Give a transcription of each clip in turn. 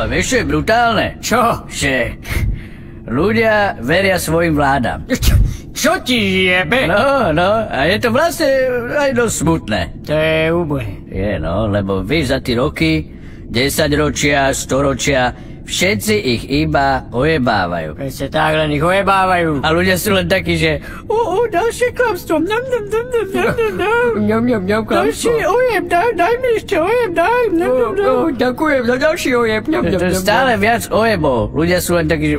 No vieš, čo je brutálne? Čo? Že ľudia veria svojim vládam. Čo ti jebe? No, a je to vlastne aj dosť smutné. To je úbohé. Je no, lebo vieš, za tie roky, 10 ročia, 100 ročia, všetci ich iba ojebávajú. Presne tak, len ich ojebávajú. A ľudia sú len takí, že ďalšie klamstvo, ďalší ojeb, daj mi ešte ojeb, daj. Ďakujem za ďalší ojeb. Stále viac ojebov. Ľudia sú len takí, že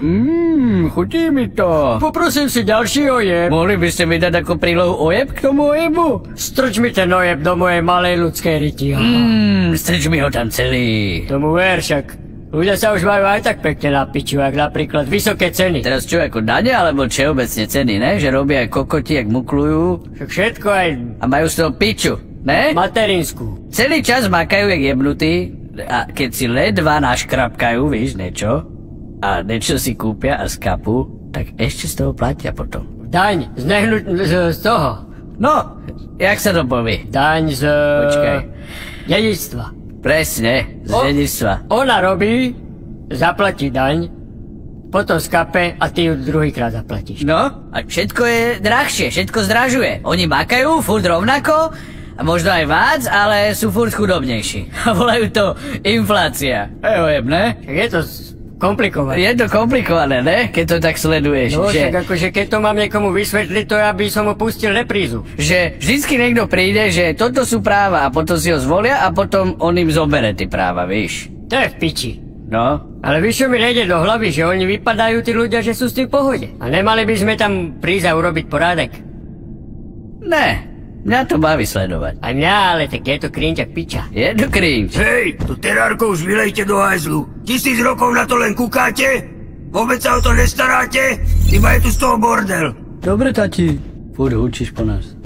chutí mi to. Poprosím si ďalší ojeb. Mohli by ste mi dať ako prílohu ojeb k tomu ojebu? Strč mi ten ojeb do mojej malej ľudskej ryti. Strč mi ho tam celý. Tomu ver však. Ľudia sa už majú aj tak pekne na piču, jak napríklad vysoké ceny. Teraz čo, ako dane, alebo všeobecne ceny, ne? Že robia aj kokoti, jak muklujú. Však všetko aj... A majú z toho piču, ne? Materinskú. Celý čas makajú, jak jebnutí. A keď si ledva naškrapkajú, víš, niečo, a niečo si kúpia a skapú, tak ešte z toho platia potom. Daň z toho. No, jak sa to povie? Daň z... Počkaj. Dedičstva. Presne, z dedičstva. Ona robí, zaplatí daň, potom skape a ty ju druhýkrát zaplatíš. No, a všetko je drahšie, všetko zdražuje. Oni makajú furt rovnako, a možno aj vác, ale sú furt chudobnejší. A volajú to inflácia. Ojeb, ne? Je to komplikované. Je to komplikované, ne? Keď to tak sleduješ. No, že... tak akože keď to mám niekomu vysvetliť, to ja by som mu pustil reprízu. Že vždycky niekto príde, že toto sú práva a potom si ho zvolia a potom on im zobere tie práva, víš? To je v piči. No. Ale víš, čo mi nejde do hlavy, že oni vypadajú tí ľudia, že sú s tým v pohode. A nemali by sme tam prísť a urobiť porádek. Ne, mňa to baví sledovať. A mňa, ale tak je to cringe jak piča. Je to cringe. Hej, tu terárko už vylejte do hajzlu. 1000 rokov na to len kúkáte? Vôbec sa o to nestaráte? Iba je tu z toho bordel. Dobre, tati. Furt hučíš po nás.